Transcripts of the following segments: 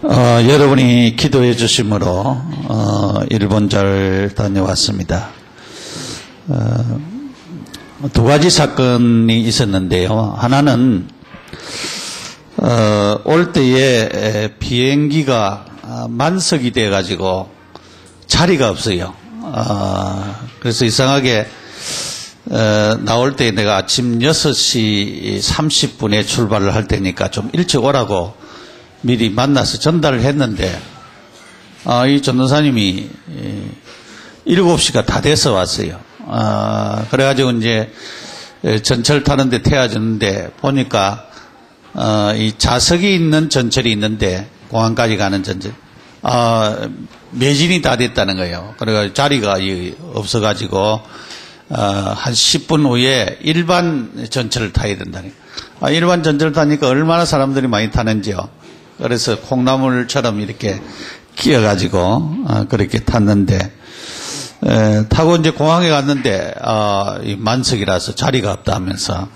여러분이 기도해 주심으로 일본 잘 다녀왔습니다. 두 가지 사건이 있었는데요. 하나는 올 때에 비행기가 만석이 돼 가지고 자리가 없어요. 그래서 이상하게 나올 때 내가 아침 6시 30분에 출발을 할 테니까 좀 일찍 오라고 미리 만나서 전달을 했는데 이 전도사님이 7시가 다 돼서 왔어요. 그래가지고 이제 전철 타는데 태워주는데 보니까 이 좌석이 있는 전철이 있는데 공항까지 가는 전철 매진이 다 됐다는 거예요. 그래가지고 자리가 없어가지고 한 10분 후에 일반 전철을 타야 된다니. 일반 전철을 타니까 얼마나 사람들이 많이 타는지요. 그래서 콩나물처럼 이렇게 끼어가지고 그렇게 탔는데 타고 이제 공항에 갔는데 이 만석이라서 자리가 없다 하면서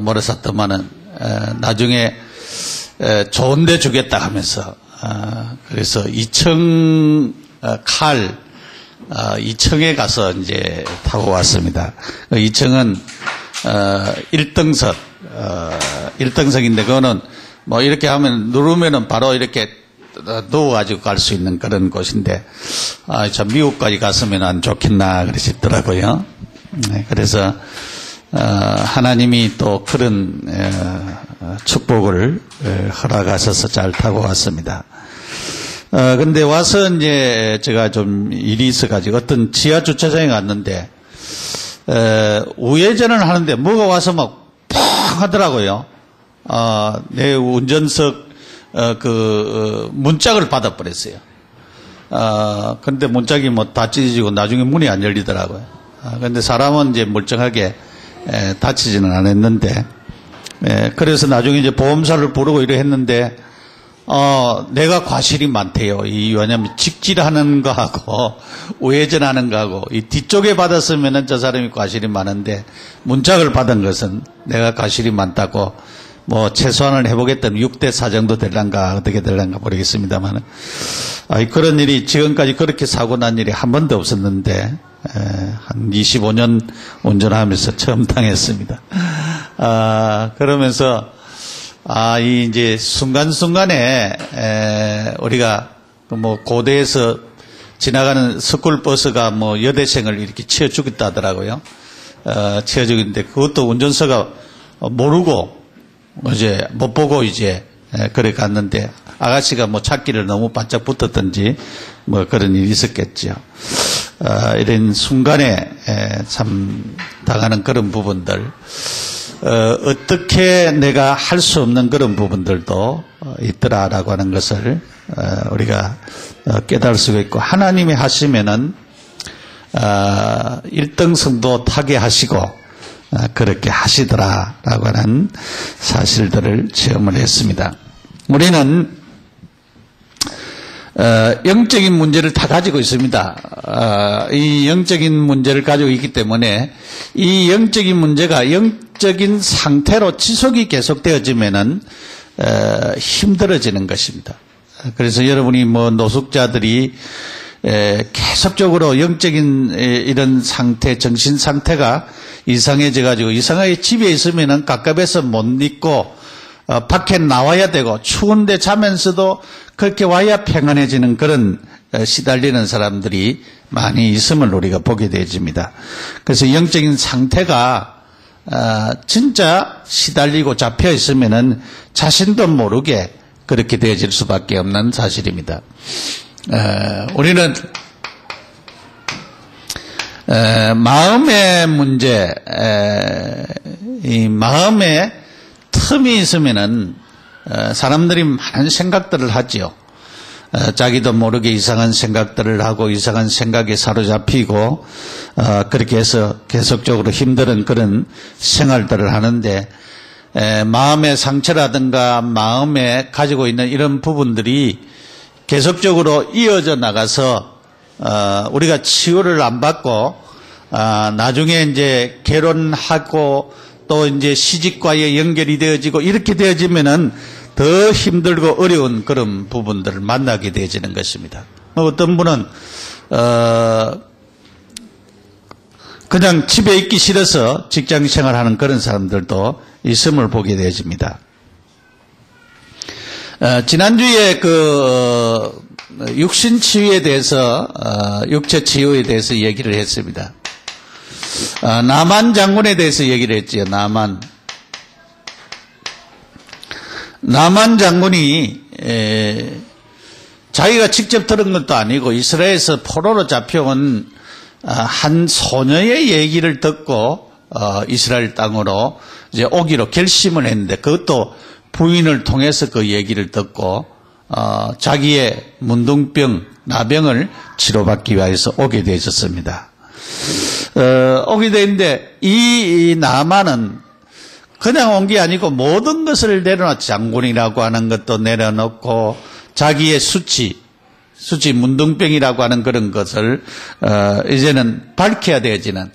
뭐라 샀더만은 나중에 좋은데 주겠다 하면서 그래서 2층 2층에 가서 이제 타고 왔습니다. 2층은 1등석 1등석인데 그거는 뭐 이렇게 하면 누르면은 바로 이렇게 누워가지고 갈 수 있는 그런 곳인데 참 미국까지 갔으면 안 좋겠나 그러시더라고요. 그래서 하나님이 또 그런 축복을 허락하셔서 잘 타고 왔습니다. 근데 와서 이제 제가 좀 일이 있어가지고 어떤 지하 주차장에 갔는데 우회전을 하는데 뭐가 와서 막 펑 하더라고요. 내 운전석 문짝을 받아버렸어요. 근데 문짝이 뭐 다 찢어지고 나중에 문이 안 열리더라고요. 근데 사람은 이제 멀쩡하게 다치지는 않았는데 그래서 나중에 이제 보험사를 부르고 이래 했는데 내가 과실이 많대요. 왜냐면 직진하는 거하고 우회전하는 거하고 이 뒤쪽에 받았으면은 저 사람이 과실이 많은데 문짝을 받은 것은 내가 과실이 많다고 뭐 최소한을 해보겠다면 6대4 정도 될란가 어떻게 될란가 모르겠습니다만 그런 일이 지금까지 그렇게 사고 난 일이 한 번도 없었는데 한 25년 운전하면서 처음 당했습니다. 그러면서 이 이제 순간순간에 우리가 뭐 고대에서 지나가는 스쿨버스가 뭐 여대생을 이렇게 치워주겠다 하더라고요. 치워주겠는데 그것도 운전사가 모르고 이제 못 보고 이제 그래 갔는데 아가씨가 뭐 찾기를 너무 바짝 붙었던지 뭐 그런 일이 있었겠죠. 이런 순간에 참 당하는 그런 부분들 어떻게 내가 할 수 없는 그런 부분들도 있더라라고 하는 것을 우리가 깨달을 수가 있고 하나님이 하시면은 1등석도 타게 하시고 그렇게 하시더라라고 하는 사실들을 체험을 했습니다. 우리는 영적인 문제를 다 가지고 있습니다. 이 영적인 문제를 가지고 있기 때문에 이 영적인 문제가 영적인 상태로 지속이 계속되어지면은 힘들어지는 것입니다. 그래서 여러분이 뭐 노숙자들이 계속적으로 영적인 이런 상태, 정신 상태가 이상해져 가지고 이상하게 집에 있으면은 갑갑해서 못 있고 밖에 나와야 되고 추운데 자면서도 그렇게 와야 평안해지는 그런 시달리는 사람들이 많이 있음을 우리가 보게 되어집니다. 그래서 영적인 상태가 진짜 시달리고 잡혀 있으면은 자신도 모르게 그렇게 되어질 수밖에 없는 사실입니다. 우리는 마음의 문제, 이 마음에 틈이 있으면은 사람들이 많은 생각들을 하지요. 자기도 모르게 이상한 생각들을 하고 이상한 생각에 사로잡히고 그렇게 해서 계속적으로 힘든 그런 생활들을 하는데 마음의 상처라든가 마음에 가지고 있는 이런 부분들이 계속적으로 이어져 나가서 우리가 치유를 안 받고 나중에 이제 결혼하고 또 이제 시집과의 연결이 되어지고 이렇게 되어지면은 더 힘들고 어려운 그런 부분들을 만나게 되어지는 것입니다. 어떤 분은 그냥 집에 있기 싫어서 직장 생활하는 그런 사람들도 있음을 보게 되어집니다. 지난주에 육신 치유에 대해서 육체 치유에 대해서 얘기를 했습니다. 나만 장군에 대해서 얘기를 했지요. 나만 장군이 자기가 직접 들은 것도 아니고 이스라엘에서 포로로 잡혀온 한 소녀의 얘기를 듣고 이스라엘 땅으로 이제 오기로 결심을 했는데, 그것도 부인을 통해서 그 얘기를 듣고 자기의 문둥병, 나병을 치료받기 위해서 오게 되었습니다. 오게 되는데 이 나만은 그냥 온 게 아니고 모든 것을 내려놨죠. 장군이라고 하는 것도 내려놓고 자기의 수치 문둥병이라고 하는 그런 것을 이제는 밝혀야 되어지는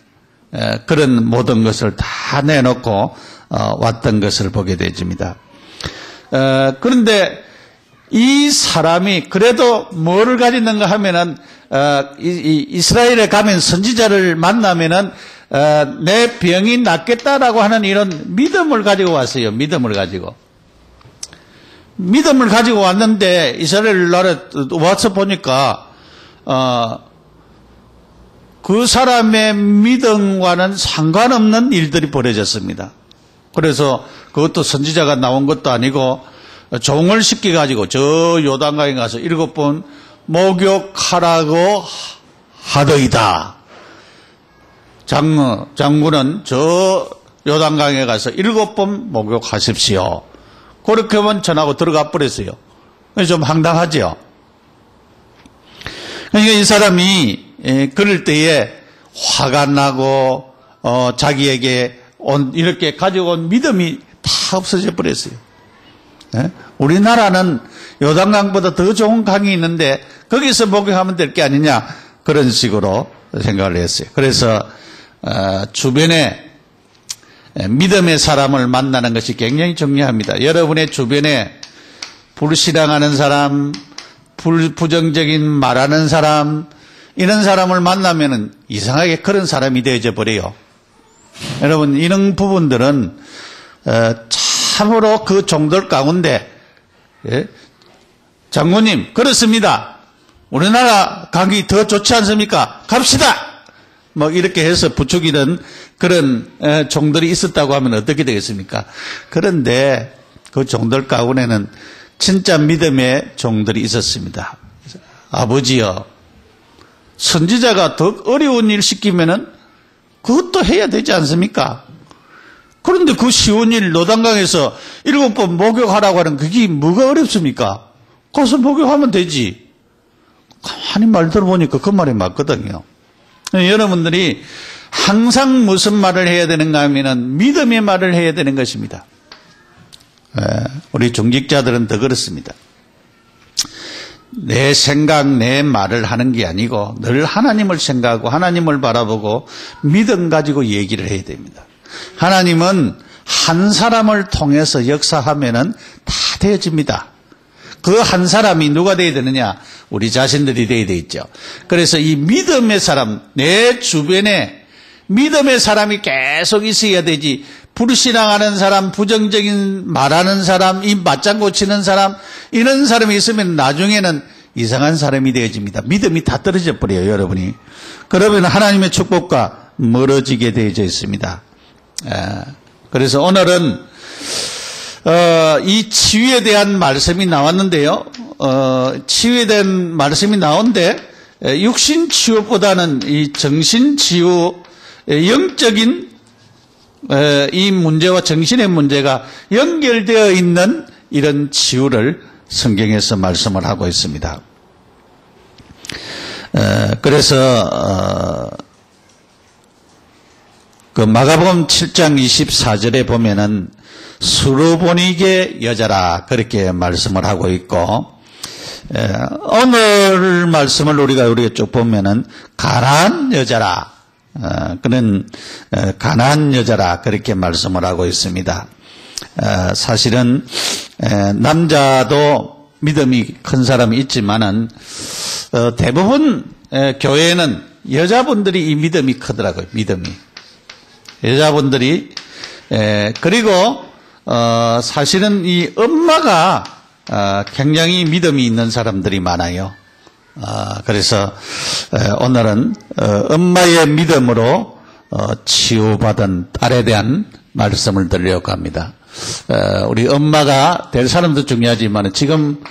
그런 모든 것을 다 내놓고 왔던 것을 보게 되어집니다. 그런데 이 사람이 그래도 뭐를 가지는가 하면은 이스라엘에 가면 선지자를 만나면은 내 병이 낫겠다라고 하는 이런 믿음을 가지고 왔어요. 믿음을 가지고 왔는데 이스라엘 나라에 와서 보니까 그 사람의 믿음과는 상관없는 일들이 벌어졌습니다. 그래서 그것도 선지자가 나온 것도 아니고 종을 시켜가지고 저 요단강에 가서 7번 목욕하라고 하더이다. 장군은 저 요단강에 가서 7번 목욕하십시오. 그렇게만 전하고 들어가 버렸어요. 좀 황당하죠. 그러니까 이 사람이 그럴 때에 화가 나고 자기에게 이렇게 가지고 온 믿음이 다 없어져 버렸어요. 우리나라는 요단강보다 더 좋은 강이 있는데 거기서 목욕하면 될 게 아니냐, 그런 식으로 생각을 했어요. 그래서 주변에 믿음의 사람을 만나는 것이 굉장히 중요합니다. 여러분의 주변에 불신앙하는 사람, 부정적인 말하는 사람, 이런 사람을 만나면은 이상하게 그런 사람이 되어져 버려요. 여러분, 이런 부분들은 참으로 그 종들 가운데, 장군님 그렇습니다. 우리나라 강이 더 좋지 않습니까? 갑시다. 뭐 이렇게 해서 부추기는 그런 종들이 있었다고 하면 어떻게 되겠습니까? 그런데 그 종들 가운데는 진짜 믿음의 종들이 있었습니다. 아버지여, 선지자가 더 어려운 일 시키면은 그것도 해야 되지 않습니까? 그런데 그 쉬운 일, 노단강에서 7번 목욕하라고 하는 그게 뭐가 어렵습니까? 가서 목욕하면 되지. 가만히 말 들어보니까 그 말이 맞거든요. 여러분들이 항상 무슨 말을 해야 되는가 하면은 믿음의 말을 해야 되는 것입니다. 우리 중직자들은 더 그렇습니다. 내 생각, 내 말을 하는 게 아니고 늘 하나님을 생각하고 하나님을 바라보고 믿음 가지고 얘기를 해야 됩니다. 하나님은 한 사람을 통해서 역사하면은 다 되어집니다. 그 한 사람이 누가 되어야 되느냐? 우리 자신들이 되어야 되겠죠. 그래서 이 믿음의 사람, 내 주변에 믿음의 사람이 계속 있어야 되지, 불신앙하는 사람, 부정적인 말하는 사람, 이 맞장구 치는 사람, 이런 사람이 있으면 나중에는 이상한 사람이 되어집니다. 믿음이 다 떨어져 버려요, 여러분이. 그러면 하나님의 축복과 멀어지게 되어져 있습니다. 그래서 오늘은 이 치유에 대한 말씀이 나왔는데요. 치유에 대한 말씀이 나오는데 육신 치유보다는 이 정신 치유, 영적인 이 문제와 정신의 문제가 연결되어 있는 이런 치유를 성경에서 말씀을 하고 있습니다. 그래서 그 마가복음 7장 24절에 보면은 수르보니게 여자라 그렇게 말씀을 하고 있고, 오늘 말씀을 우리가 쭉 보면은 가난한 여자라, 그런 가난한 여자라 그렇게 말씀을 하고 있습니다. 사실은 남자도 믿음이 큰 사람이 있지만은 대부분 교회에는 여자분들이 이 믿음이 크더라고요. 믿음이 여자분들이 그리고 사실은 이 엄마가 굉장히 믿음이 있는 사람들이 많아요. 그래서 오늘은 엄마의 믿음으로 치유받은 딸에 대한 말씀을 드리려고 합니다. 우리 엄마가 될 사람도 중요하지만 지금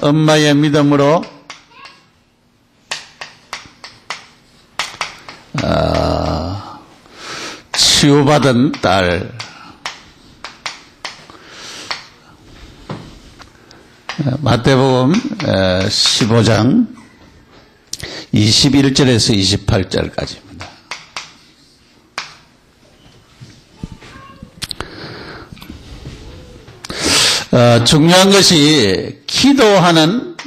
엄마의 믿음으로 치유받은 딸 마태복음 15장 21절에서 28절까지입니다. 중요한 것이 기도하는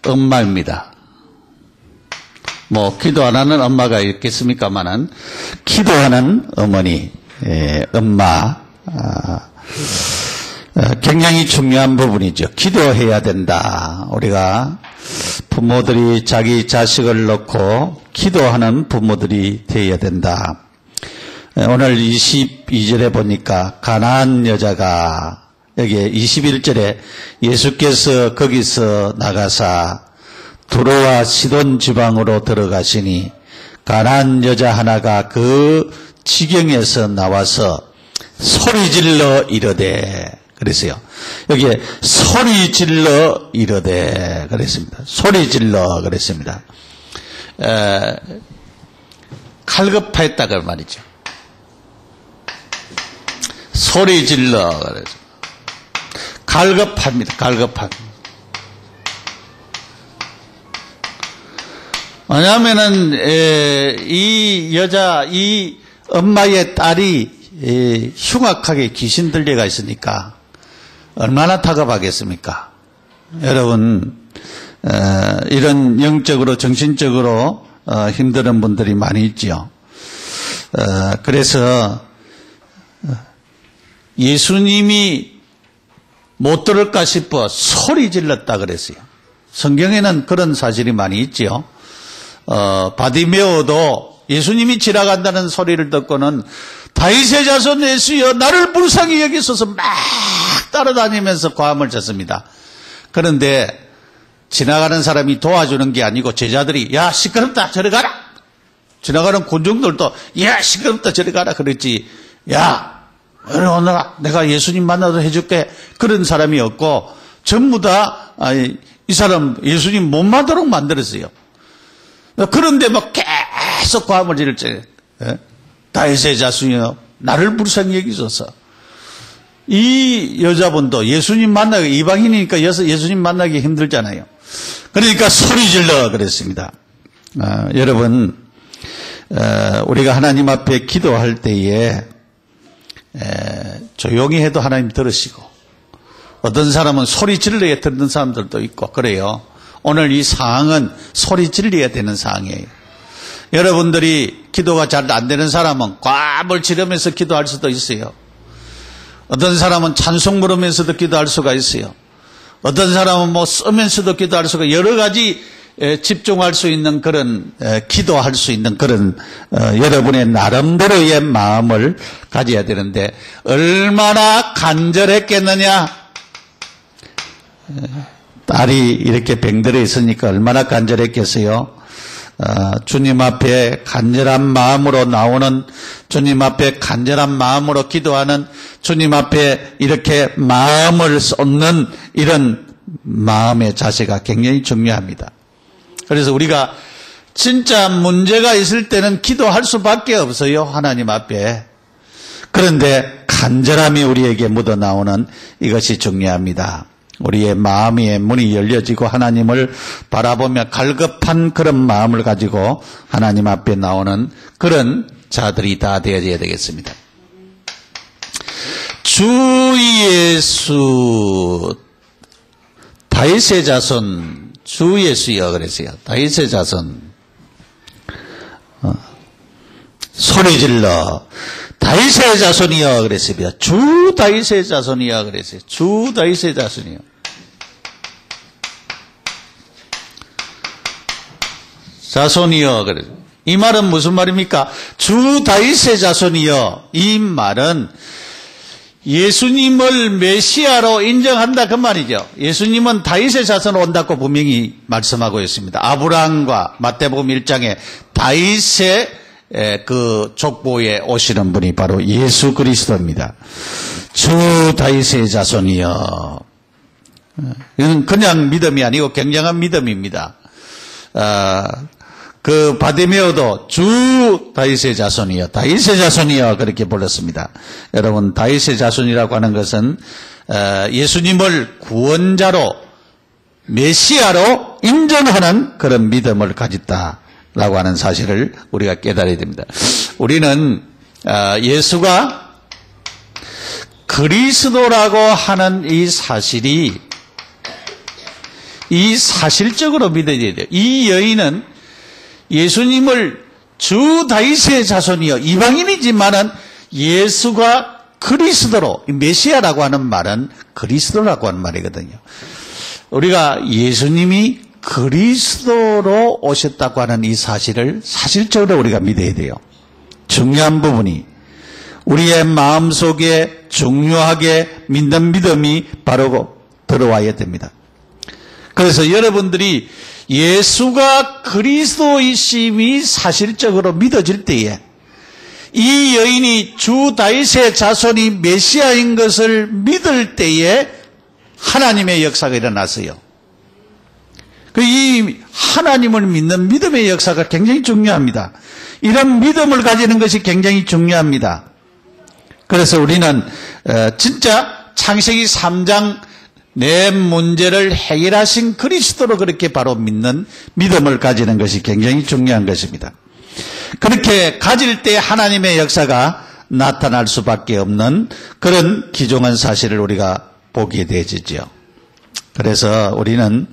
엄마입니다. 뭐 기도 안 하는 엄마가 있겠습니까마는 기도하는 어머니, 엄마 굉장히 중요한 부분이죠. 기도해야 된다. 우리가 부모들이 자기 자식을 놓고 기도하는 부모들이 되어야 된다. 오늘 22절에 보니까 가나안 여자가 여기에 21절에 예수께서 거기서 나가사 두로와 시돈 지방으로 들어가시니 가나안 여자 하나가 그 지경에서 나와서 소리질러 이르되 그랬어요. 여기에 소리질러 이르되 그랬습니다. 소리질러 그랬습니다. 갈급하였다 그 말이죠. 소리질러 그랬죠. 갈급합니다. 갈급합니다. 왜냐하면은 이 여자, 이 엄마의 딸이 흉악하게 귀신 들려가 있으니까 얼마나 다급하겠습니까? 여러분 이런 영적으로 정신적으로 힘든 분들이 많이 있죠. 그래서 예수님이 못 들을까 싶어 소리 질렀다 그랬어요. 성경에는 그런 사실이 많이 있지요. 바디메오도 예수님이 지나간다는 소리를 듣고는 다윗의 자손 예수여 나를 불쌍히 여기소서 막 따라다니면서 고함을 쳤습니다. 그런데 지나가는 사람이 도와주는 게 아니고 제자들이 야 시끄럽다 저리 가라. 지나가는 군중들도 야 시끄럽다 저리 가라 그랬지. 야 오늘 내가 예수님 만나도 해줄게. 그런 사람이 없고 전부 다 이 사람 예수님 못 만나도록 만들었어요. 그런데 막 계속 고함을 지를 때 다윗의 자손이여 나를 불쌍히 여기소서. 이 여자분도 예수님 만나기 이방인이니까 예수님 만나기 힘들잖아요. 그러니까 소리질러 그랬습니다. 여러분 우리가 하나님 앞에 기도할 때에 조용히 해도 하나님 들으시고 어떤 사람은 소리 질러야 듣는 사람들도 있고 그래요. 오늘 이 상황은 소리 질러야 되는 상황이에요. 여러분들이 기도가 잘 안 되는 사람은 꽈물 지르면서 기도할 수도 있어요. 어떤 사람은 찬송 부르면서도 기도할 수가 있어요. 어떤 사람은 뭐 쓰면서도 기도할 수가 여러 가지 집중할 수 있는 그런 기도할 수 있는 그런 여러분의 나름대로의 마음을 가져야 되는데 얼마나 간절했겠느냐. 딸이 이렇게 병들어 있으니까 얼마나 간절했겠어요. 주님 앞에 간절한 마음으로 나오는 주님 앞에 간절한 마음으로 기도하는 주님 앞에 이렇게 마음을 쏟는 이런 마음의 자세가 굉장히 중요합니다. 그래서 우리가 진짜 문제가 있을 때는 기도할 수밖에 없어요. 하나님 앞에. 그런데 간절함이 우리에게 묻어나오는 이것이 중요합니다. 우리의 마음의 문이 열려지고 하나님을 바라보며 갈급한 그런 마음을 가지고 하나님 앞에 나오는 그런 자들이 다 되어져야 되겠습니다. 주 예수 다윗의 자손 주 예수여 그랬어요. 다윗의 자손 소리질러 다윗의 자손이여 그랬습니다. 주 다윗의 자손이여 그랬어요. 주 다윗의 자손이여. 자손이여 그랬어요. 이 말은 무슨 말입니까? 주 다윗의 자손이여. 이 말은 예수님을 메시아로 인정한다 그 말이죠. 예수님은 다윗의 자손으로 온다고 분명히 말씀하고 있습니다. 아브라함과 마태복음 1장에 다윗의 그 족보에 오시는 분이 바로 예수 그리스도입니다. 주 다윗의 자손이여. 이건 그냥 믿음이 아니고 굉장한 믿음입니다. 그 바디메오도 주 다윗의 자손이여, 다윗의 자손이여 그렇게 불렀습니다. 여러분, 다윗의 자손이라고 하는 것은 예수님을 구원자로 메시아로 인정하는 그런 믿음을 가졌다라고 하는 사실을 우리가 깨달아야 됩니다. 우리는 예수가 그리스도라고 하는 이 사실적으로 믿어야 돼요. 이 여인은 예수님을 주 다윗의 자손이여, 이방인이지만은 예수가 그리스도로, 메시아라고 하는 말은 그리스도라고 하는 말이거든요. 우리가 예수님이 그리스도로 오셨다고 하는 이 사실을 사실적으로 우리가 믿어야 돼요. 중요한 부분이 우리의 마음속에 중요하게 믿는 믿음이 바로 들어와야 됩니다. 그래서 여러분들이 예수가 그리스도이심이 사실적으로 믿어질 때에 이 여인이 주 다윗의 자손이 메시아인 것을 믿을 때에 하나님의 역사가 일어났어요. 이 하나님을 믿는 믿음의 역사가 굉장히 중요합니다. 이런 믿음을 가지는 것이 굉장히 중요합니다. 그래서 우리는 진짜 창세기 3장 내 문제를 해결하신 그리스도로 그렇게 바로 믿는 믿음을 가지는 것이 굉장히 중요한 것입니다. 그렇게 가질 때 하나님의 역사가 나타날 수밖에 없는 그런 기종한 사실을 우리가 보게 되지죠. 그래서 우리는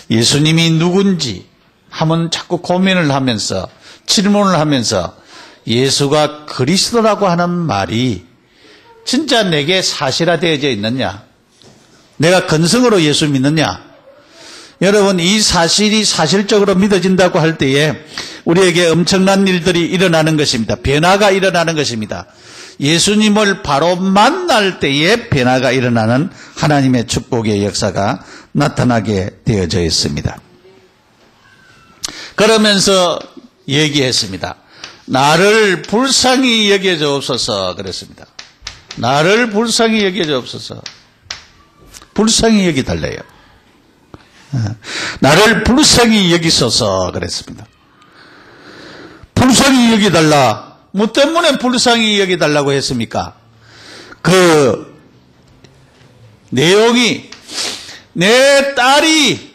예수님이 누군지 한번 자꾸 고민을 하면서 질문을 하면서 예수가 그리스도라고 하는 말이 진짜 내게 사실화되어져 있느냐? 내가 근성으로 예수 믿느냐? 여러분, 이 사실이 사실적으로 믿어진다고 할 때에 우리에게 엄청난 일들이 일어나는 것입니다. 변화가 일어나는 것입니다. 예수님을 바로 만날 때에 변화가 일어나는 하나님의 축복의 역사가 나타나게 되어져 있습니다. 그러면서 얘기했습니다. 나를 불쌍히 여겨주옵소서 그랬습니다. 나를 불쌍히 여겨주옵소서. 불쌍히 여기달래요. 나를 불쌍히 여기소서 그랬습니다. 불쌍히 여기달라. 뭐 때문에 불쌍히 여기달라고 했습니까? 그 내용이 내 딸이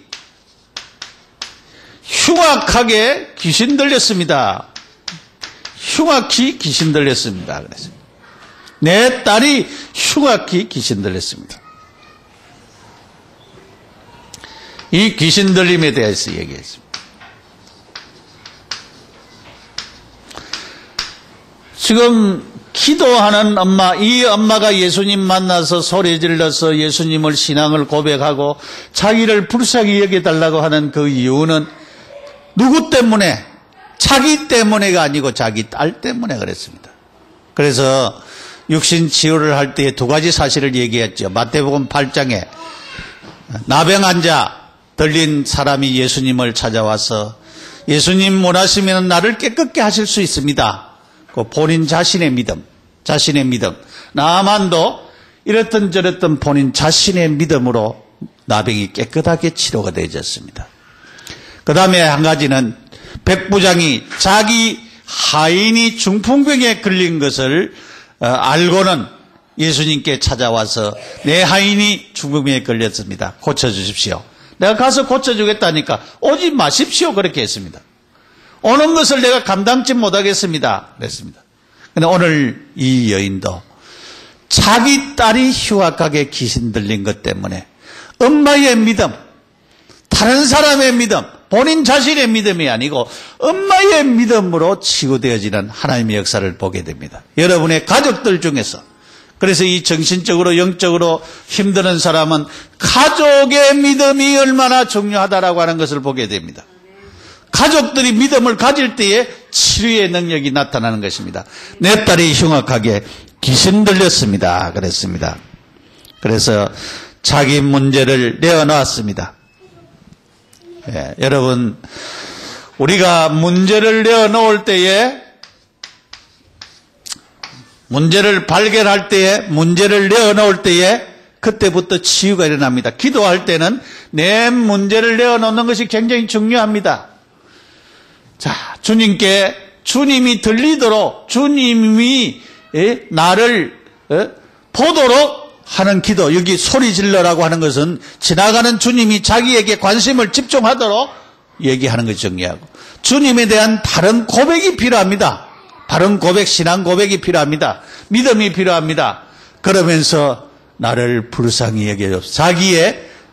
흉악하게 귀신 들렸습니다. 흉악히 귀신 들렸습니다. 그랬습니다. 내 딸이 흉악히 귀신 들렸습니다. 이 귀신 들림에 대해서 얘기했습니다. 지금 기도하는 엄마, 이 엄마가 예수님 만나서 소리 질러서 예수님을 신앙을 고백하고 자기를 불쌍히 여겨달라고 하는 그 이유는 누구 때문에? 자기 때문에가 아니고 자기 딸 때문에 그랬습니다. 그래서 육신 치유를 할 때 두 가지 사실을 얘기했죠. 마태복음 8장에 나병 자 들린 사람이 예수님을 찾아와서 예수님 원하시면 나를 깨끗게 하실 수 있습니다. 그 본인 자신의 믿음. 나만도 이랬던 저랬던 본인 자신의 믿음으로 나병이 깨끗하게 치료가 되어졌습니다. 그 다음에 한 가지는 백부장이 자기 하인이 중풍병에 걸린 것을 알고는 예수님께 찾아와서 내 하인이 중풍병에 걸렸습니다. 고쳐주십시오. 내가 가서 고쳐주겠다니까 오지 마십시오. 그렇게 했습니다. 오는 것을 내가 감당치 못하겠습니다. 그랬습니다. 근데 오늘 이 여인도 자기 딸이 흉악하게 귀신 들린 것 때문에 엄마의 믿음, 다른 사람의 믿음, 본인 자신의 믿음이 아니고 엄마의 믿음으로 치유되어지는 하나님의 역사를 보게 됩니다. 여러분의 가족들 중에서. 그래서 이 정신적으로 영적으로 힘드는 사람은 가족의 믿음이 얼마나 중요하다라고 하는 것을 보게 됩니다. 가족들이 믿음을 가질 때에 치료의 능력이 나타나는 것입니다. 내 딸이 흉악하게 귀신 들렸습니다. 그랬습니다. 그래서 자기 문제를 내어놓았습니다. 여러분, 우리가 문제를 내어놓을 때에, 문제를 발견할 때에, 문제를 내어놓을 때에 그때부터 치유가 일어납니다. 기도할 때는 내 문제를 내어놓는 것이 굉장히 중요합니다. 자, 주님께 주님이 들리도록 주님이 나를 보도록 하는 기도, 여기 소리 질러라고 하는 것은 지나가는 주님이 자기에게 관심을 집중하도록 얘기하는 것이 중요하고, 주님에 대한 바른 고백이 필요합니다. 바른 고백, 신앙 고백이 필요합니다. 믿음이 필요합니다. 그러면서 나를 불쌍히 여겨줘.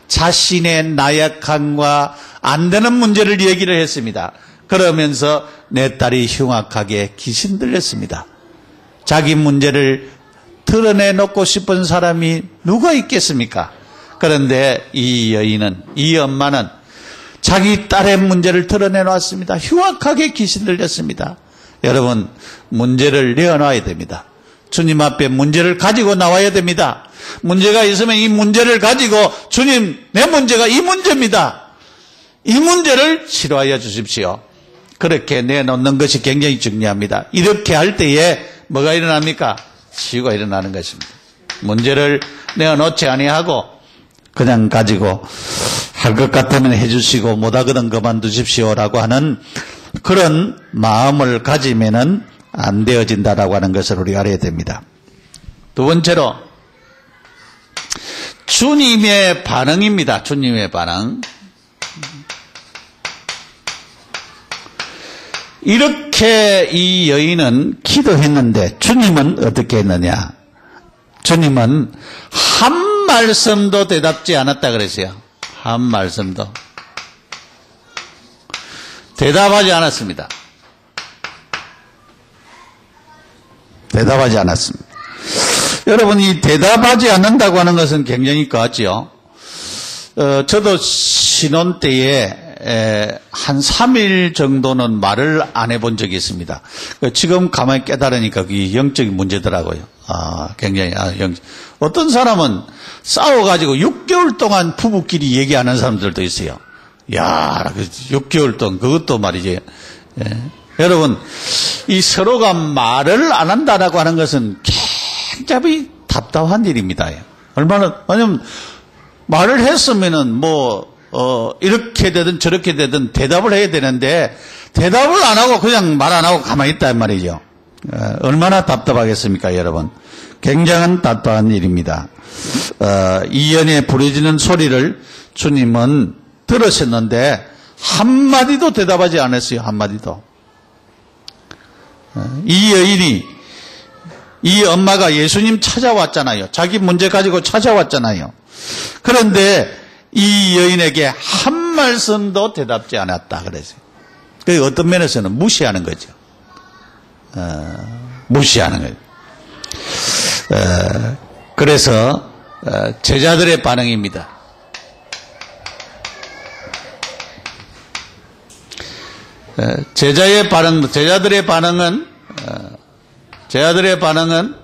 자신의 나약함과 안 되는 문제를 얘기를 했습니다. 그러면서 내 딸이 흉악하게 귀신 들렸습니다. 자기 문제를 드러내놓고 싶은 사람이 누가 있겠습니까? 그런데 이 여인은, 이 엄마는 자기 딸의 문제를 드러내놓았습니다. 흉악하게 귀신 들렸습니다. 여러분, 문제를 내어놔야 됩니다. 주님 앞에 문제를 가지고 나와야 됩니다. 문제가 있으면 이 문제를 가지고 주님, 내 문제가 이 문제입니다. 이 문제를 치료하여 주십시오. 그렇게 내놓는 것이 굉장히 중요합니다. 이렇게 할 때에 뭐가 일어납니까? 치유가 일어나는 것입니다. 문제를 내어놓지 아니하고 그냥 가지고 할 것 같으면 해주시고 못하거든 그만두십시오라고 하는 그런 마음을 가지면은 안 되어진다라고 하는 것을 우리가 알아야 됩니다. 두 번째로 주님의 반응입니다. 주님의 반응. 이렇게 이 여인은 기도했는데 주님은 어떻게 했느냐? 주님은 한 말씀도 대답지 않았다 그랬어요. 한 말씀도 대답하지 않았습니다. 대답하지 않았습니다. 여러분, 이 대답하지 않는다고 하는 것은 굉장히 거하지요. 저도 신혼 때에 한 3일 정도는 말을 안 해본 적이 있습니다. 지금 가만히 깨달으니까 그게 영적인 문제더라고요. 굉장히, 어떤 사람은 싸워가지고 6개월 동안 부부끼리 얘기하는 사람들도 있어요. 야, 6개월 동안, 그것도 말이지. 여러분, 이 서로가 말을 안 한다라고 하는 것은 굉장히 답답한 일입니다. 왜냐면, 말을 했으면은 이렇게 되든 저렇게 되든 대답을 해야 되는데, 대답을 안 하고 그냥 말 안 하고 가만히 있단 말이죠. 얼마나 답답하겠습니까, 여러분? 굉장한 답답한 일입니다. 이 연에 부러지는 소리를 주님은 들으셨는데, 한마디도 대답하지 않았어요, 한마디도. 이 여인이, 이 엄마가 예수님 찾아왔잖아요. 자기 문제 가지고 찾아왔잖아요. 그런데 이 여인에게 한 말씀도 대답지 않았다 그랬어요. 그 어떤 면에서는 무시하는 거죠. 무시하는 거죠. 그래서 제자들의 반응입니다. 제자들의 반응은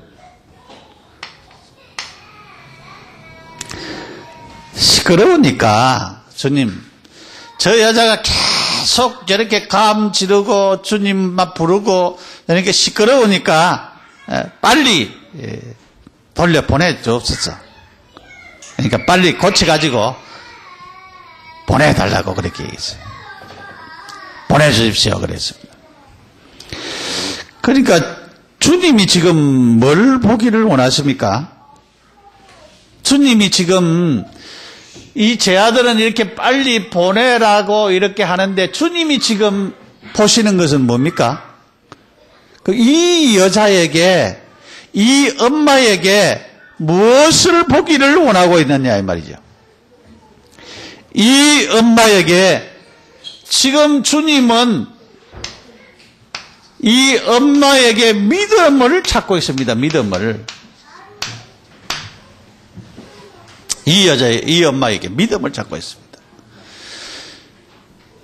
시끄러우니까, 주님, 저 여자가 계속 저렇게 감 지르고 주님만 부르고 이렇게 시끄러우니까 빨리 돌려보내주옵소서. 그러니까 빨리 고쳐가지고 보내달라고 그렇게 얘기했어요. 보내주십시오 그랬습니다. 그러니까 주님이 지금 뭘 보기를 원하십니까? 주님이 지금 이 제 아들은 이렇게 빨리 보내라고 이렇게 하는데 주님이 지금 보시는 것은 뭡니까? 이 여자에게, 이 엄마에게 무엇을 보기를 원하고 있느냐 이 말이죠. 이 엄마에게 지금 주님은 이 엄마에게 믿음을 찾고 있습니다. 믿음을. 이 엄마에게 믿음을 찾고 있습니다.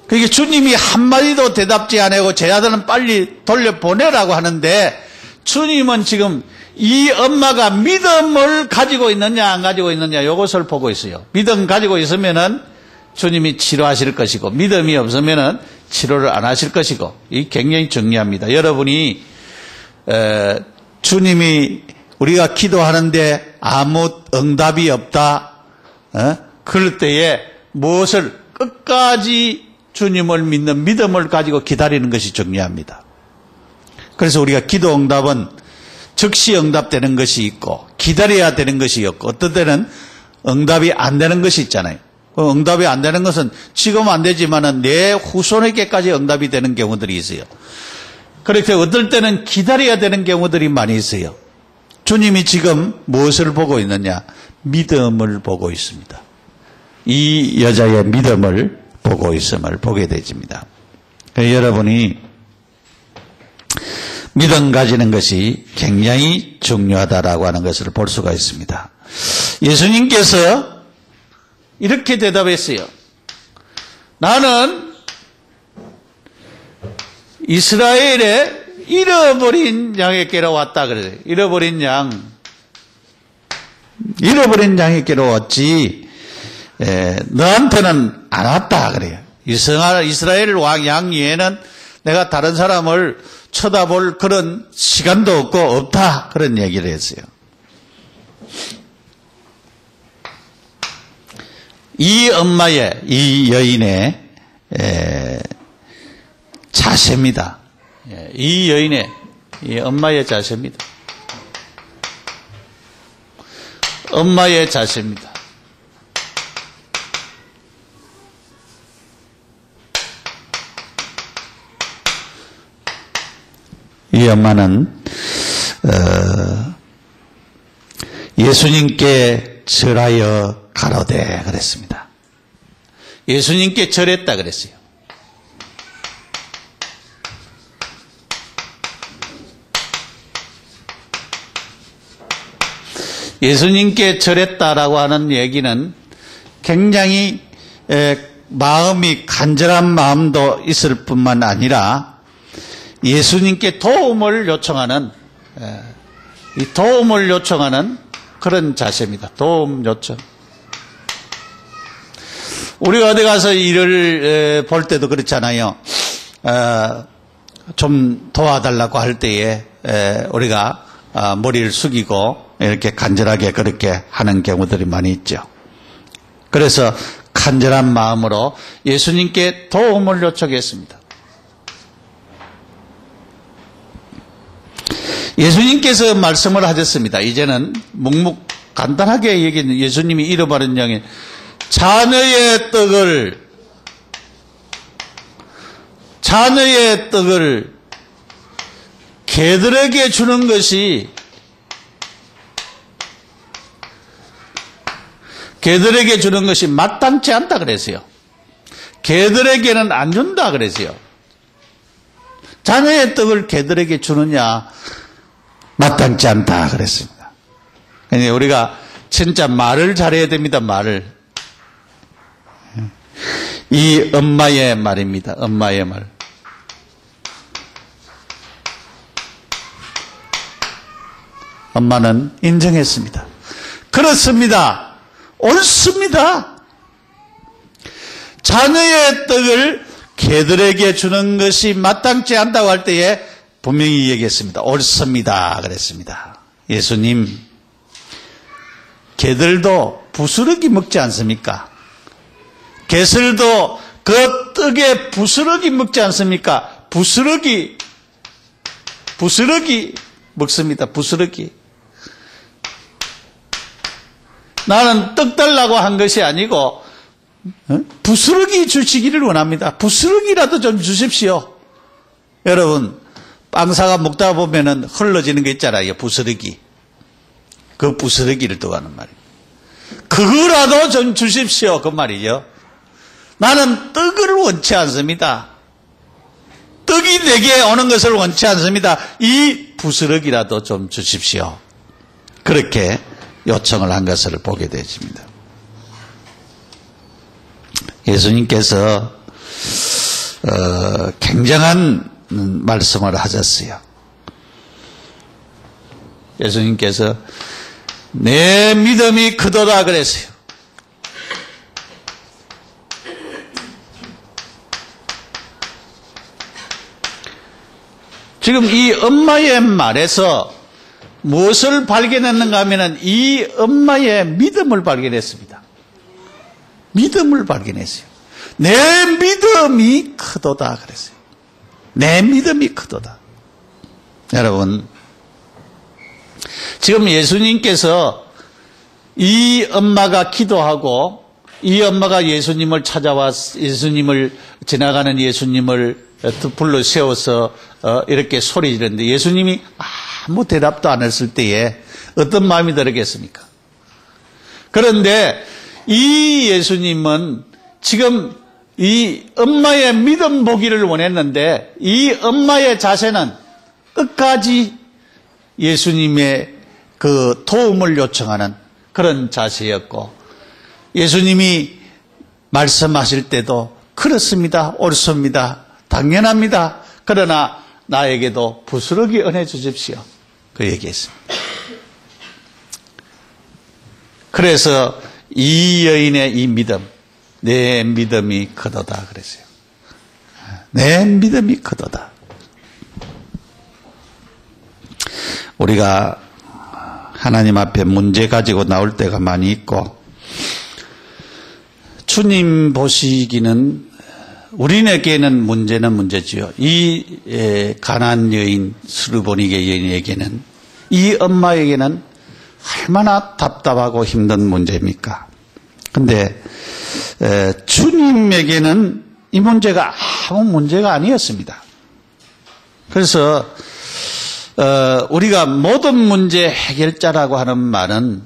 그게 주님이 한마디도 대답지 않고 제 아들은 빨리 돌려보내라고 하는데 주님은 지금 이 엄마가 믿음을 가지고 있느냐 안 가지고 있느냐 이것을 보고 있어요. 믿음 가지고 있으면은 주님이 치료하실 것이고 믿음이 없으면은 치료를 안 하실 것이고 이 굉장히 중요합니다. 여러분이 주님이 우리가 기도하는데 아무 응답이 없다. 그럴 때에 무엇을 끝까지 주님을 믿는 믿음을 가지고 기다리는 것이 중요합니다. 그래서 우리가 기도 응답은 즉시 응답되는 것이 있고 기다려야 되는 것이 없고 어떤 때는 응답이 안 되는 것이 있잖아요. 응답이 안 되는 것은 지금 안 되지만은 내 후손에게까지 응답이 되는 경우들이 있어요. 그렇게 어떨 때는 기다려야 되는 경우들이 많이 있어요. 주님이 지금 무엇을 보고 있느냐? 믿음을 보고 있습니다. 이 여자의 믿음을 보고 있음을 보게 되집니다. 여러분이 믿음 가지는 것이 굉장히 중요하다라고 하는 것을 볼 수가 있습니다. 예수님께서 이렇게 대답했어요. 나는 이스라엘의 잃어버린 양에게로 왔다 그래요. 잃어버린 양에게로 왔지 너한테는 안 왔다 그래요. 이스라엘 왕 외에는 내가 다른 사람을 쳐다볼 그런 시간도 없다 그런 얘기를 했어요. 이 엄마의 이 여인의 자세입니다. 이 여인의 이 엄마의 자세입니다. 엄마의 자세입니다. 이 엄마는 예수님께 절하여 가로되 그랬습니다. 예수님께 절했다 그랬어요. 예수님께 절했다라고 하는 얘기는 굉장히 마음이 간절한 마음도 있을 뿐만 아니라 예수님께 도움을 요청하는 그런 자세입니다. 도움 요청. 우리가 어디 가서 일을 볼 때도 그렇잖아요. 좀 도와달라고 할 때에 우리가 머리를 숙이고 이렇게 간절하게 그렇게 하는 경우들이 많이 있죠. 그래서 간절한 마음으로 예수님께 도움을 요청했습니다. 예수님께서 말씀을 하셨습니다. 이제는 묵묵 간단하게 얘기는 예수님이 잃어버린 양의 자녀의 떡을 개들에게 주는 것이 마땅치 않다 그랬어요. 개들에게는 안 준다 그랬어요. 자녀의 떡을 개들에게 주느냐 마땅치 않다 그랬습니다. 그러니까 우리가 진짜 말을 잘해야 됩니다. 말을. 이 엄마의 말입니다. 엄마의 말. 엄마는 인정했습니다. 그렇습니다. 옳습니다. 자녀의 떡을 개들에게 주는 것이 마땅치 않다고 할 때에 분명히 얘기했습니다. 옳습니다. 그랬습니다. 예수님, 개들도 부스러기 먹지 않습니까? 개들도 그 떡에 부스러기 먹지 않습니까? 부스러기 먹습니다. 부스러기. 나는 떡 달라고 한 것이 아니고 부스러기 주시기를 원합니다. 부스러기라도 좀 주십시오. 여러분, 빵 사가 먹다 보면은 흘러지는 게 있잖아요. 부스러기. 그 부스러기를 또 하는 말이에요. 그거라도 좀 주십시오. 그 말이죠. 나는 떡을 원치 않습니다. 떡이 내게 오는 것을 원치 않습니다. 이 부스러기라도 좀 주십시오. 그렇게 요청을 한 것을 보게 되십니다. 예수님께서 굉장한 말씀을 하셨어요. 예수님께서 내 믿음이 크도다 그랬어요. 지금 이 엄마의 말에서 무엇을 발견했는가 하면 이 엄마의 믿음을 발견했습니다. 믿음을 발견했어요. 내 믿음이 크도다 그랬어요. 내 믿음이 크도다. 여러분, 지금 예수님께서 이 엄마가 기도하고 이 엄마가 예수님을 찾아와 예수님을 지나가는 예수님을 불러 세워서 이렇게 소리 지르는데 예수님이 아무 대답도 안 했을 때에 어떤 마음이 들었겠습니까? 그런데 이 예수님은 지금 이 엄마의 믿음 보기를 원했는데 이 엄마의 자세는 끝까지 예수님의 그 도움을 요청하는 그런 자세였고 예수님이 말씀하실 때도 그렇습니다. 옳습니다. 당연합니다. 그러나 나에게도 부스러기 은혜 주십시오. 그 얘기했습니다. 그래서 이 여인의 이 믿음, 내 믿음이 크도다 그랬어요. 내 믿음이 크도다. 우리가 하나님 앞에 문제 가지고 나올 때가 많이 있고 주님 보시기는 우리에게는 문제는 문제지요. 이 가나안 여인 스르보니게 여인에게는 이 엄마에게는 얼마나 답답하고 힘든 문제입니까? 근데 주님에게는 이 문제가 아무 문제가 아니었습니다. 그래서 우리가 모든 문제 해결자라고 하는 말은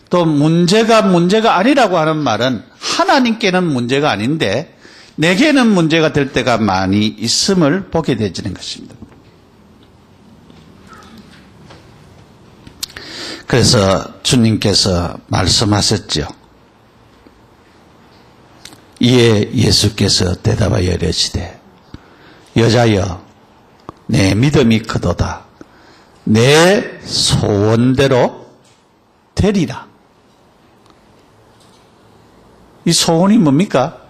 또 문제가 아니라고 하는 말은 하나님께는 문제가 아닌데 내게는 문제가 될 때가 많이 있음을 보게 되지는 것입니다. 그래서 주님께서 말씀하셨죠. 이에 예수께서 대답하여 이르시되 여자여 내 믿음이 크도다. 내 소원대로 되리라. 이 소원이 뭡니까?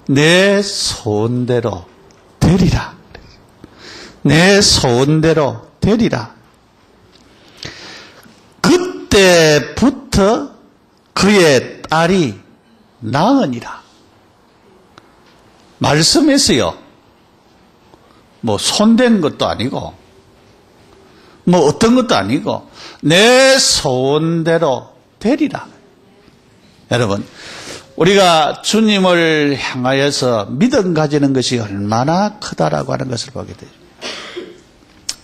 내 소원대로 되리라. 내 소원대로 되리라. 그때부터 그의 딸이 나으니라. 말씀했어요. 뭐 손댄 것도 아니고 뭐 어떤 것도 아니고 내 소원대로 되리라. 여러분, 우리가 주님을 향하여서 믿음 가지는 것이 얼마나 크다라고 하는 것을 보게 돼요.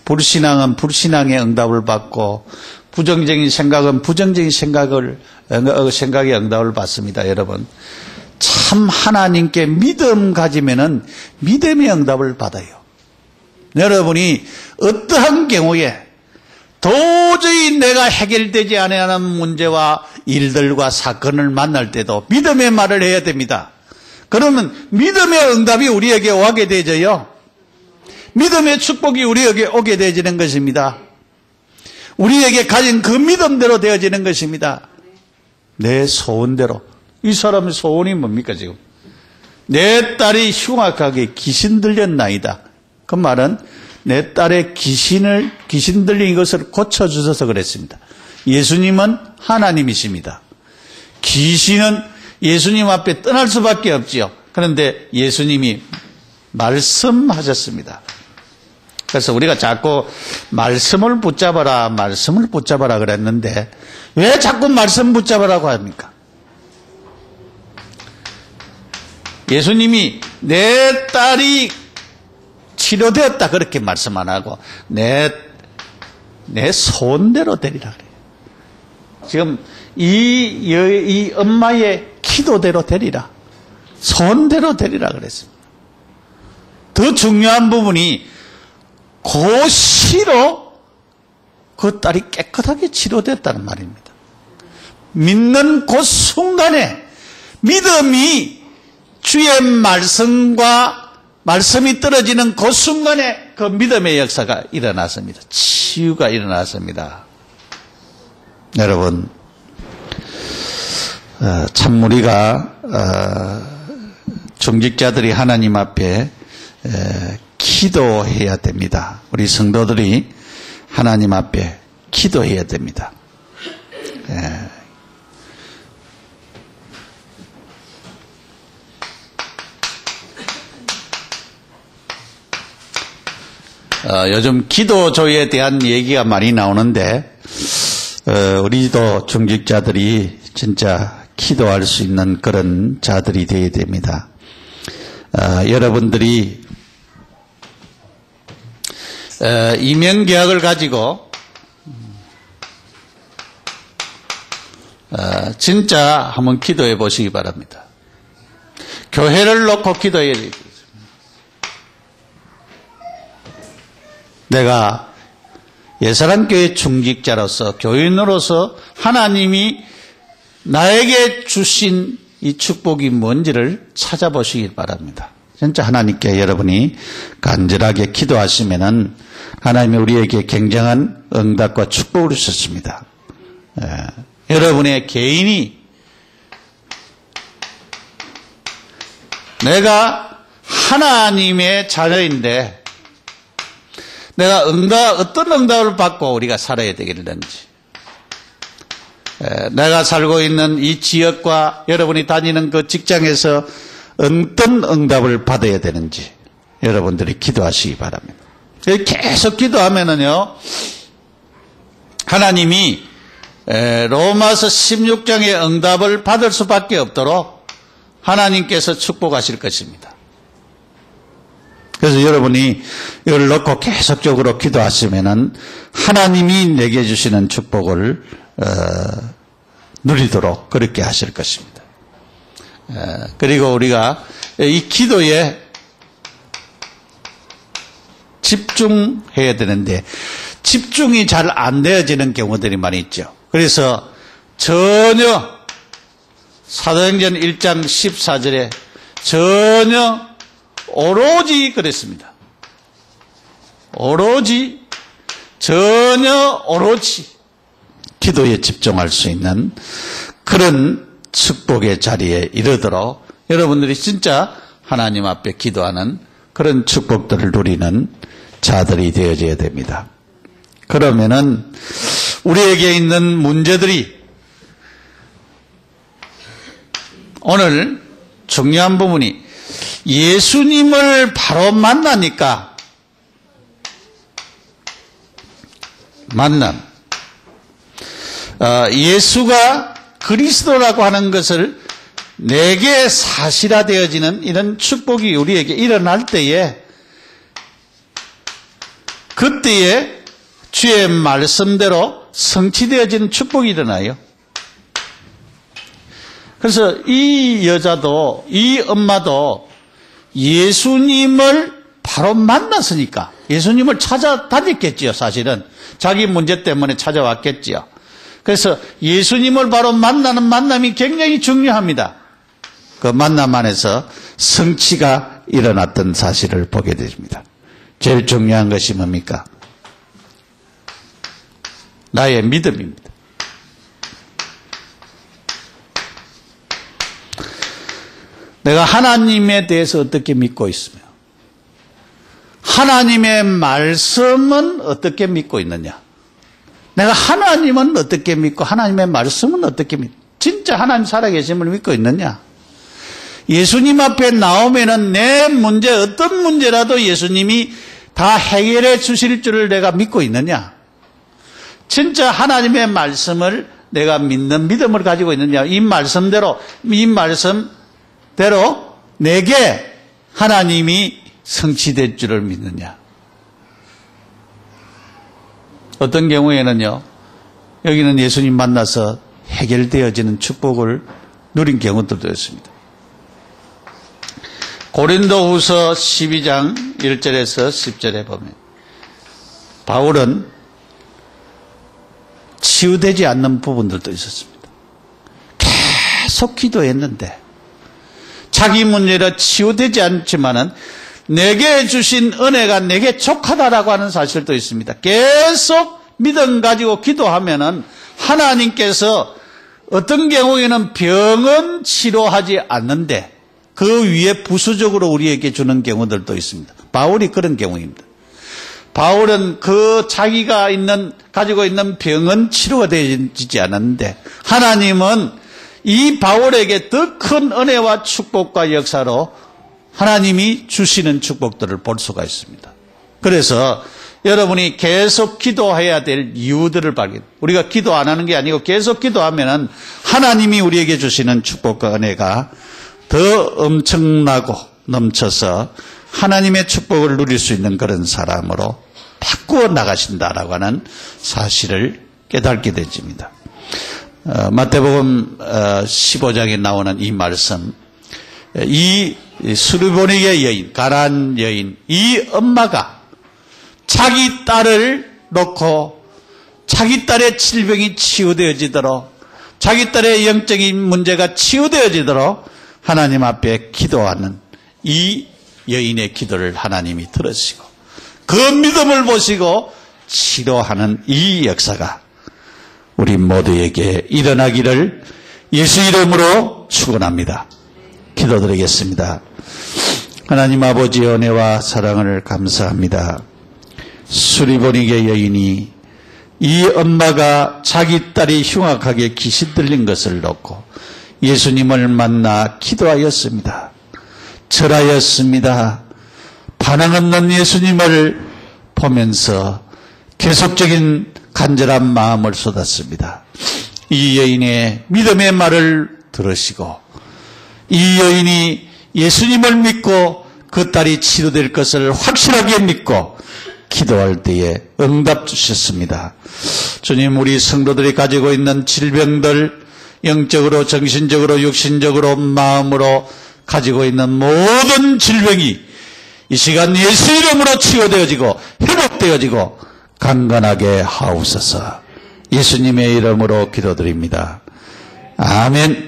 불신앙은 불신앙의 응답을 받고 부정적인 생각은 부정적인 생각의 응답을 받습니다. 여러분, 참 하나님께 믿음 가지면은 믿음의 응답을 받아요. 여러분이 어떠한 경우에 도저히 내가 해결되지 않는 문제와 일들과 사건을 만날 때도 믿음의 말을 해야 됩니다. 그러면 믿음의 응답이 우리에게 오게 되져요. 믿음의 축복이 우리에게 오게 되지는 것입니다. 우리에게 가진 그 믿음대로 되어지는 것입니다. 내 소원대로. 이 사람의 소원이 뭡니까 지금? 내 딸이 흉악하게 귀신 들렸나이다. 그 말은 내 딸의 귀신 들린 것을 고쳐주셔서 그랬습니다. 예수님은 하나님이십니다. 귀신은 예수님 앞에 떠날 수밖에 없지요. 그런데 예수님이 말씀하셨습니다. 그래서 우리가 자꾸 말씀을 붙잡아라 그랬는데 왜 자꾸 말씀 붙잡으라고 합니까? 예수님이 내 딸이 치료되었다 그렇게 말씀 안 하고 내 소원대로 되리라 그래요. 지금 이 엄마의 기도대로 되리라. 소원대로 되리라 그랬습니다. 더 중요한 부분이 그 시로 그 딸이 깨끗하게 치료됐다는 말입니다. 믿는 그 순간에 믿음이 주의 말씀과 말씀이 떨어지는 그 순간에 그 믿음의 역사가 일어났습니다. 치유가 일어났습니다. 여러분, 참 우리가 중직자들이 하나님 앞에 기도해야 됩니다. 우리 성도들이 하나님 앞에 기도해야 됩니다. 요즘 기도조에 대한 얘기가 많이 나오는데 우리도 중직자들이 진짜 기도할 수 있는 그런 자들이 되어야 됩니다. 여러분들이 이명계약을 가지고 진짜 한번 기도해 보시기 바랍니다. 교회를 놓고 기도해야 됩니다. 내가 예사람교회 중직자로서 교인으로서 하나님이 나에게 주신 이 축복이 뭔지를 찾아보시기 바랍니다. 진짜 하나님께 여러분이 간절하게 기도하시면은 하나님이 우리에게 굉장한 응답과 축복을 주셨습니다. 여러분의 개인이 내가 하나님의 자녀인데 내가 어떤 응답을 받고 우리가 살아야 되겠는지, 내가 살고 있는 이 지역과 여러분이 다니는 그 직장에서 어떤 응답을 받아야 되는지 여러분들이 기도하시기 바랍니다. 계속 기도하면은요, 하나님이 로마서 16장의 응답을 받을 수밖에 없도록 하나님께서 축복하실 것입니다. 그래서 여러분이 이걸 놓고 계속적으로 기도하시면은 하나님이 내게 주시는 축복을 누리도록 그렇게 하실 것입니다. 그리고 우리가 이 기도에 집중해야 되는데 집중이 잘 안 되어지는 경우들이 많이 있죠. 그래서 전혀 사도행전 1장 14절에 전혀 오로지 그랬습니다. 오로지 기도에 집중할 수 있는 그런 축복의 자리에 이르도록 여러분들이 진짜 하나님 앞에 기도하는 그런 축복들을 누리는 자들이 되어져야 됩니다. 그러면은 우리에게 있는 문제들이 오늘 중요한 부분이 예수님을 바로 만나니까 예수가 그리스도라고 하는 것을 내게 사실화되어지는 이런 축복이 우리에게 일어날 때에 그때에 주의 말씀대로 성취되어지는 축복이 일어나요. 그래서 이 여자도 이 엄마도 예수님을 바로 만났으니까 예수님을 찾아다녔겠지요. 사실은 자기 문제 때문에 찾아왔겠지요. 그래서 예수님을 바로 만나는 만남이 굉장히 중요합니다. 그 만남 안에서 성취가 일어났던 사실을 보게 됩니다. 제일 중요한 것이 뭡니까? 나의 믿음입니다. 내가 하나님에 대해서 어떻게 믿고 있으며 하나님의 말씀은 어떻게 믿고 있느냐? 내가 하나님은 어떻게 믿고 하나님의 말씀은 어떻게 믿고 진짜 하나님 살아계심을 믿고 있느냐? 예수님 앞에 나오면은 내 문제 어떤 문제라도 예수님이 다 해결해 주실 줄을 내가 믿고 있느냐? 진짜 하나님의 말씀을 내가 믿는 믿음을 가지고 있느냐? 이 말씀대로 내게 하나님이 성취될 줄을 믿느냐? 어떤 경우에는요, 여기는 예수님 만나서 해결되어지는 축복을 누린 경우들도 있습니다. 고린도후서 12장 1절에서 10절에 보면 바울은 치유되지 않는 부분들도 있었습니다. 계속 기도했는데 자기 문제로 치유되지 않지만은 내게 주신 은혜가 내게 족하다라고 하는 사실도 있습니다. 계속 믿음 가지고 기도하면은 하나님께서 어떤 경우에는 병은 치료하지 않는데 그 위에 부수적으로 우리에게 주는 경우들도 있습니다. 바울이 그런 경우입니다. 바울은 그 자기가 가지고 있는 병은 치료가 되지 않았는데 하나님은 이 바울에게 더 큰 은혜와 축복과 역사로 하나님이 주시는 축복들을 볼 수가 있습니다. 그래서 여러분이 계속 기도해야 될 이유들을 우리가 기도 안 하는 게 아니고 계속 기도하면은 하나님이 우리에게 주시는 축복과 은혜가 더 엄청나고 넘쳐서 하나님의 축복을 누릴 수 있는 그런 사람으로 바꾸어 나가신다라고 하는 사실을 깨닫게 되집니다. 마태복음 15장에 나오는 이 말씀, 이 수르보니게 여인, 가나안 여인, 이 엄마가 자기 딸을 놓고 자기 딸의 질병이 치유되어지도록 자기 딸의 영적인 문제가 치유되어지도록 하나님 앞에 기도하는 이 여인의 기도를 하나님이 들으시고 그 믿음을 보시고 치료하는 이 역사가 우리 모두에게 일어나기를 예수 이름으로 축원합니다. 기도드리겠습니다. 하나님 아버지의 은혜와 사랑을 감사합니다. 수리보니게 여인이 이 엄마가 자기 딸이 흉악하게 귀신 들린 것을 놓고 예수님을 만나 기도하였습니다. 절하였습니다. 반항 없는 예수님을 보면서 계속적인 간절한 마음을 쏟았습니다. 이 여인의 믿음의 말을 들으시고 이 여인이 예수님을 믿고 그 딸이 치료될 것을 확실하게 믿고 기도할 때에 응답 주셨습니다. 주님, 우리 성도들이 가지고 있는 질병들, 영적으로, 정신적으로, 육신적으로, 마음으로 가지고 있는 모든 질병이 이 시간 예수 이름으로 치유되어지고 회복되어지고 강건하게 하옵소서. 예수님의 이름으로 기도드립니다. 아멘.